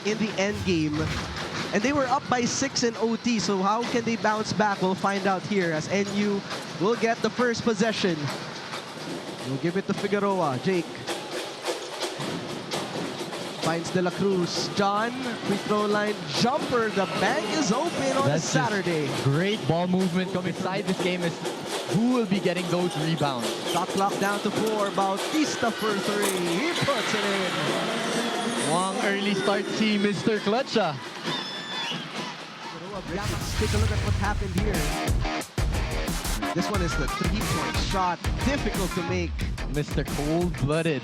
in the end game. And they were up by 6 in OT, so how can they bounce back? We'll find out here as NU will get the first possession. We'll give it to Figueroa. Jake finds De La Cruz. John, free throw line jumper. The bank is open on a Saturday. Great ball movement coming inside this game is who will be getting those rebounds. Shot clock down to 4. Bautista for 3. He puts it in. One early start see Mr. Clutcha. Take a look at what happened here. This one is the 3-point shot. Difficult to make. Mr. Cold-blooded.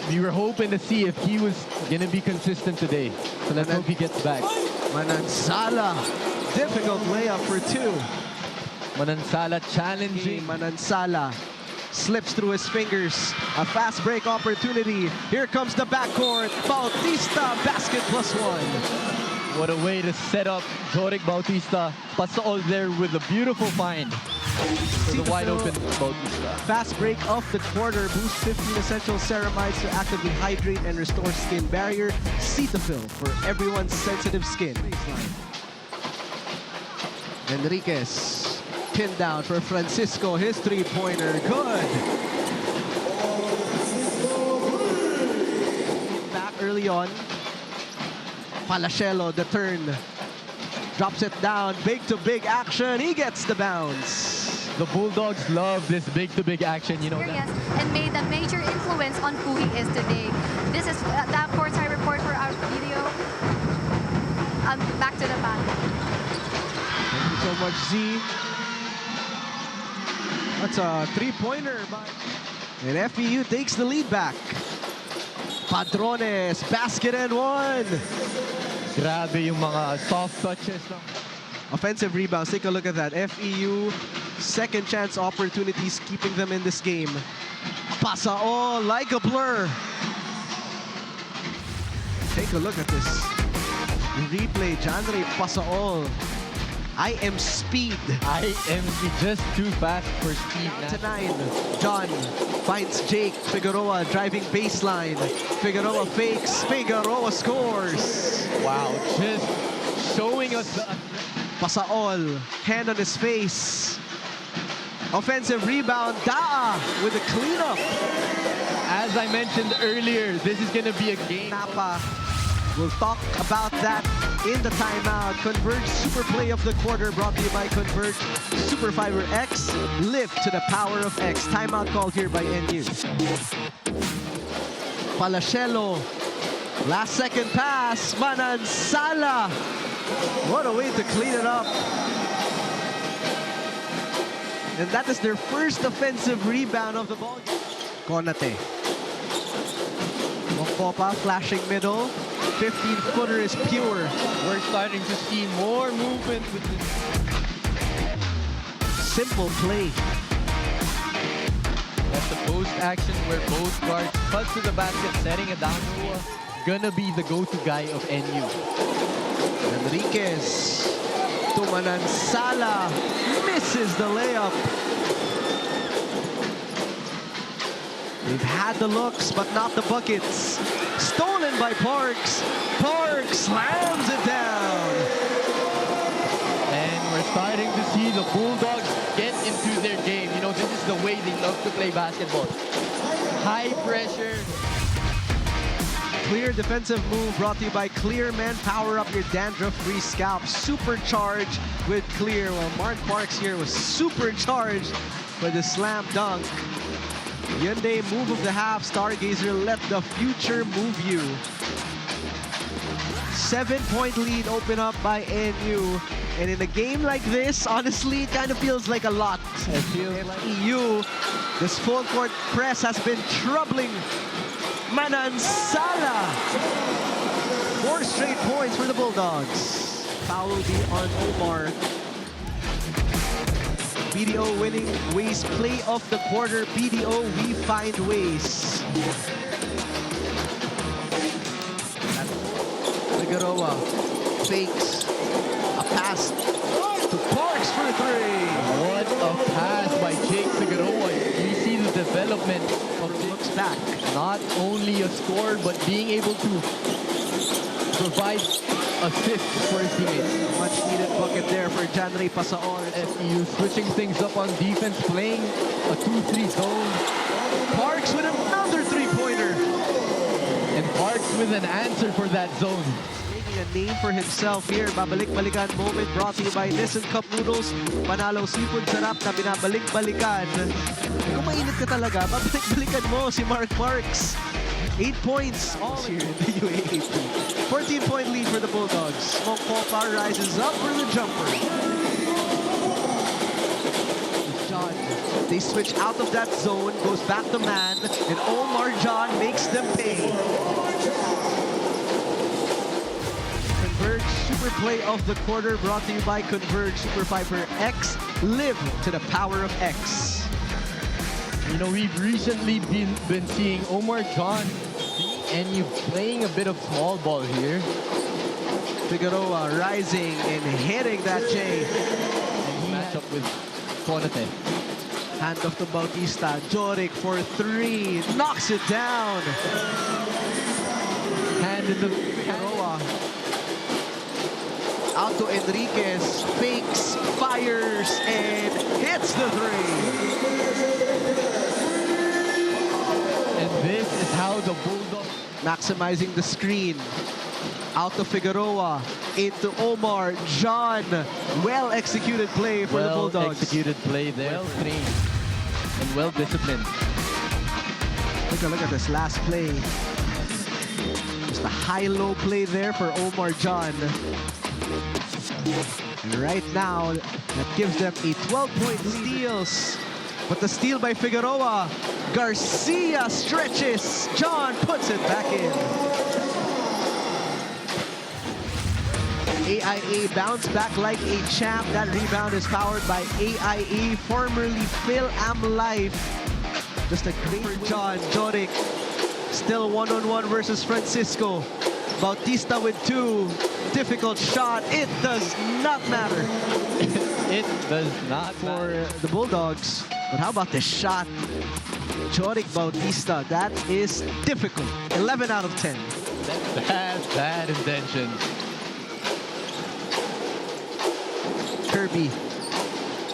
We were hoping to see if he was going to be consistent today. So let's hope he gets back. Manansala. Difficult layup for 2. Manansala challenging. Manansala slips through his fingers. A fast break opportunity. Here comes the backcourt. Bautista, basket +1. What a way to set up Jorik Bautista. Pasaol there with a beautiful find. For the wide open Bautista. Fast break of the quarter. Boost 15 essential ceramides to actively hydrate and restore skin barrier. Cetaphil for everyone's sensitive skin. Enriquez pinned down for Francisco. His 3-pointer. Good. Back early on. Palacelo, the turn. Drops it down. Big-to-big action. He gets the bounce. The Bulldogs love this big-to-big action, you know that. Yes, and made a major influence on who he is today. This is that courtside report for our video. Back to the back. Thank you so much, Z. That's a 3-pointer. And FEU takes the lead back. Padrones, basket and 1. Grabe yung mga soft touches. Offensive rebounds, take a look at that. FEU, second chance opportunities keeping them in this game. Pasaol like a blur. Take a look at this. Replay, Janre Pasaol. I am speed. I am just too fast for speed. To 9. John finds Jake. Figueroa driving baseline. Figueroa fakes. Figueroa scores. Wow, just showing us the... Pasaol, hand on his face. Offensive rebound. Daa with a cleanup. As I mentioned earlier, this is going to be a game. Napa. We'll talk about that in the timeout. Converge Super Play of the Quarter brought to you by Converge Super Fiber X. Live to the power of X. Timeout called here by NU. Palacelo. Last second pass. Manansala. What a way to clean it up. And that is their first offensive rebound of the ball. Konate. Mongkopa flashing middle. 15-footer is pure. We're starting to see more movement with this. Simple play. That's the post action where both guards cut to the basket, setting it down. Gonna be the go-to guy of NU. Enriquez to Manansala. Misses the layup. They've had the looks, but not the buckets. Stolen by Parks. Parks slams it down. And we're starting to see the Bulldogs get into their game. You know, this is the way they love to play basketball. High pressure. Clear defensive move brought to you by Clear Men. Power up your dandruff-free scalp. Supercharged with Clear. Well, Mark Parks here was supercharged for the slam dunk. Hyundai move of the half. Stargazer, let the future move you. 7-point lead open up by NU. And in a game like this, honestly, it kind of feels like a lot. It feels like FEU, this full court press has been troubling Manansala. 4 straight points for the Bulldogs. Foul will be on Omar. BDO winning ways play of the quarter. BDO, we find ways. Figueroa fakes a pass to Parks for 3. What a pass by Jake Figueroa. You see the development of Looks back. Not only a score, but being able to provide assists for his teammates. Much needed bucket there for Janry Pasaon. FEU switching things up on defense, playing a 2-3 zone. Parks with another three-pointer. And Parks with an answer for that zone. Making a name for himself here. Babalik-balikan moment brought to you by Nissan Cup Noodles. Panalo seafood sarap na binabalik-balikan. Kung mainit ka talaga, babalik-balikan mo si Mark Parks. 8 points all here in the UAAP. 14-point lead for the Bulldogs. Mokopa rises up for the jumper. John, they switch out of that zone, goes back to man, and Omar John makes them pay. Converge Super Play of the Quarter brought to you by Converge Super Fiber X. Live to the power of X. You know, we've recently been seeing Omar John and you playing a bit of small ball here. Figueroa rising and hitting that J. And he match up with Konate. Hand off to Bautista. Joric for three. Knocks it down. Hand in the Figueroa. Out to Enriquez. Fakes, fires, and hits the three. And this is how the Bulldogs maximizing the screen. Out to Figueroa. Into Omar. John. Well-executed play for the Bulldogs. Well-executed play there. Well-trained and well-disciplined. Take a look at this last play. Just a high-low play there for Omar John. And right now, that gives them a 12-point steals. But the steal by Figueroa. Garcia stretches. John puts it back in. AIA bounced back like a champ. That rebound is powered by AIA, formerly Phil Am Life. Just a great for John. Joric still one-on-one versus Francisco. Bautista with two. Difficult shot. It does not matter. It does not for the Bulldogs. But how about the shot? Joric Bautista, that is difficult. 11 out of 10. That's bad intention. Kirby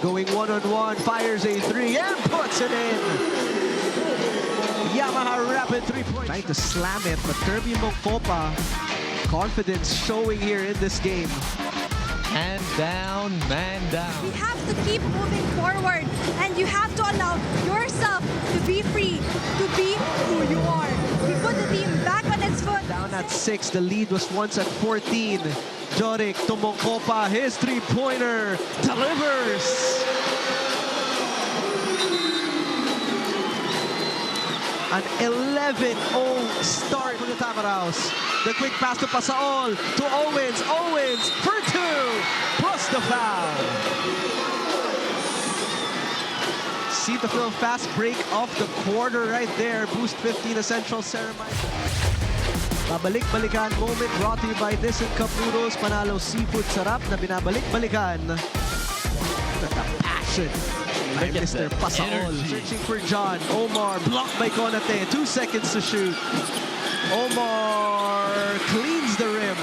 going one-on-one, fires a three and puts it in. Yamaha rapid three-point. Trying to slam it, but Kirby Mokopa, confidence showing here in this game. Hand down, man down. You have to keep moving forward and you have to allow yourself to be free, to be who you are. We put the team back on its foot. Down at 6, the lead was once at 14. Joric to Mokopa, his three-pointer delivers. An 11-0 start for the Tamaraws. The quick pass to Pasaol, to Owens. Owens for two, plus the foul. See the Phil fast break of the quarter right there. Boost 15 Essential Ceremony. Babalik-balikan moment brought to you by Nissan Cup Noodles. Panalo seafood sarap na binabalik-balikan. Look at the passion by Mr. Pasaol. Searching for John. Omar blocked by Konate. 2 seconds to shoot. Omar cleans the rim.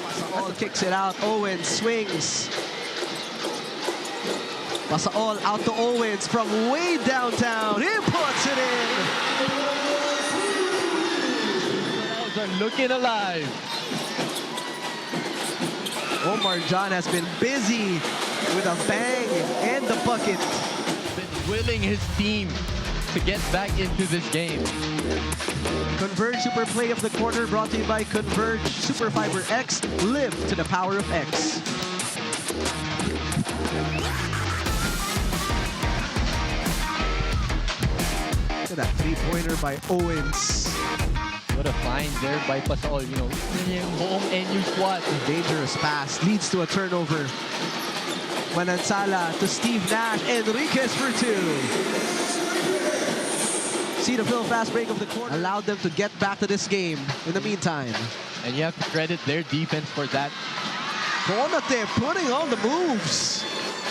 Pasaol kicks it out. Owens swings. Pasaol out to Owens from way downtown. He puts it in. Are looking alive. Omar John has been busy with a bang and the bucket. Been willing his team to get back into this game. Converge Super Play of the Quarter brought to you by Converge Super Fiber X. Live to the power of X. Look at that three-pointer by Owens. What a find there by Pasaol. You know, yung buong NU squad. Dangerous pass leads to a turnover. Manansala to Steve Nash. Enriquez for two. See the Phil fast break of the quarter. Allowed them to get back to this game in the meantime. And you have to credit their defense for that. Konate putting on the moves.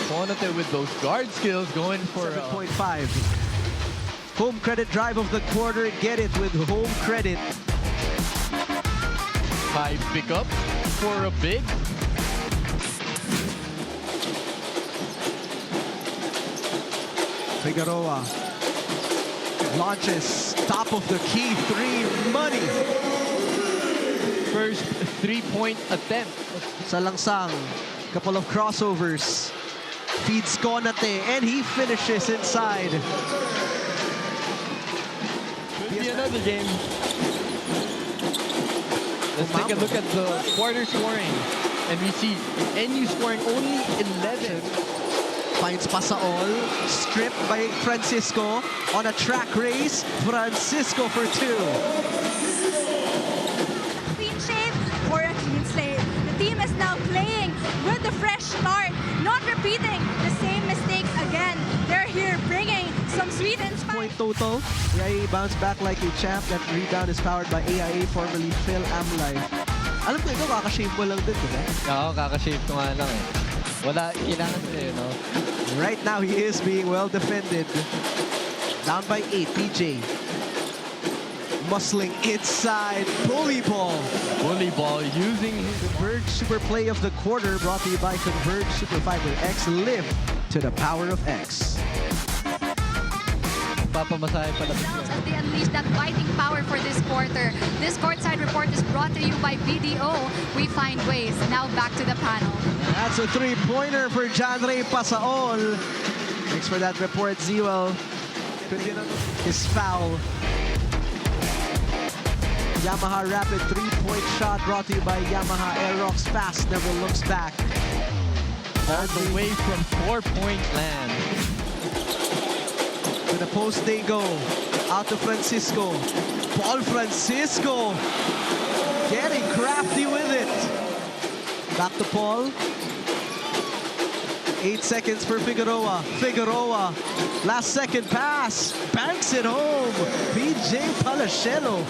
Konate with those guard skills going for 7.5. Home credit drive of the quarter. Get it with home credit. High pickup for a big. Figueroa launches, top of the key, three, money. First three-point attempt. Sa langsang, couple of crossovers. Feeds Konate, and he finishes inside. Could be another game. Let's take a look at the quarter scoring. And we see NU scoring only 11. Finds Pasaol, stripped by Francisco on a track race. Francisco for two. Clean shave or a clean slate. The team is now playing with a fresh start, not repeating the same mistakes again. They're here bringing some sweet inspiration. Point total. AIA bounce back like a champ. That rebound is powered by AIA, formerly Phil Amlay. Alam ko ito, kakashave mo lang din, diba? Oo, kakashave ko nga lang eh. Wala, kailangan eh, no? Right now, he is being well defended. Down by 8, PJ. Muscling inside, bully ball. Bully ball using his Converge Super Play of the Quarter brought to you by Converge Superfiber X. Live to the power of X. papamasahe pala. As they unleash that fighting power for this quarter. This courtside report is brought to you by BDO. We find ways. Now back to the panel. That's a three-pointer for Janre Pasaol. Thanks for that report, Zewell. His foul. Yamaha rapid three-point shot brought to you by Yamaha Aerox. Fast, never looks back. All the way from four-point land. To the post they go. Out to Francisco. Paul Francisco. Getting crafty with it. Back to Paul. 8 seconds for Figueroa. Figueroa. Last second pass. Banks it home. PJ Palachelo.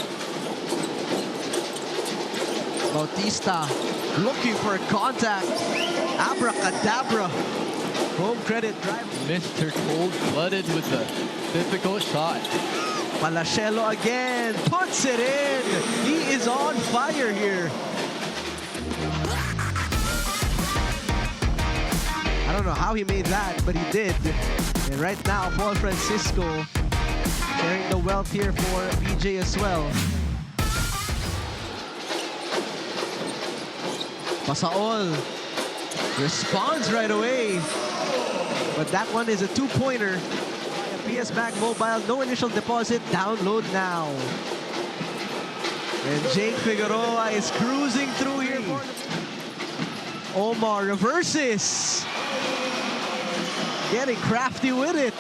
Bautista looking for contact. Abracadabra. Home credit drive. Mr. Cold-blooded with the difficult shot. Palachelo again. Puts it in. He is on fire here. I don't know how he made that, but he did. And right now, Paul Francisco sharing the wealth here for PJ as well. Pasaol responds right away. But that one is a two-pointer. PS Bank Mobile, no initial deposit. Download now. And Jake Figueroa is cruising through here. Omar reverses. Getting crafty with it.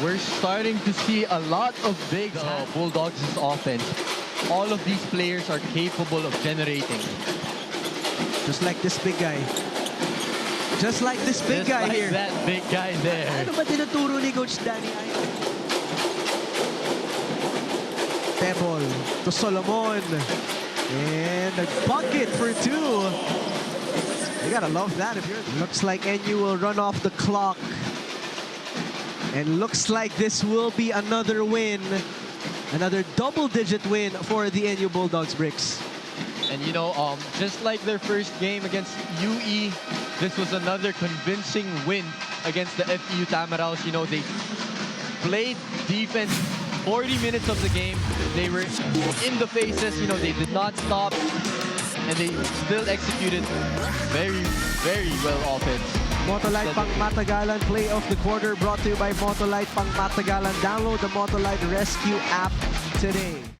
We're starting to see a lot of big Bulldogs' offense. All of these players are capable of generating. Just like this big guy. Just like this big guy like here. That big guy there. Ano ba tinuturo ni Coach Danny? Pebble to Solomon. And a bucket for two. You gotta love that if you're... Looks like NU will run off the clock. And looks like this will be another win. Another double-digit win for the NU Bulldogs, Bricks. And you know, just like their first game against UE, this was another convincing win against the FEU Tamaraws. You know, they played defense 40 minutes of the game. They were in the faces, you know, they did not stop. And they still executed very, very well offense. Motolite Pang Matagalan play of the quarter brought to you by Motolite Pang Matagalan. Download the Motolite Rescue app today.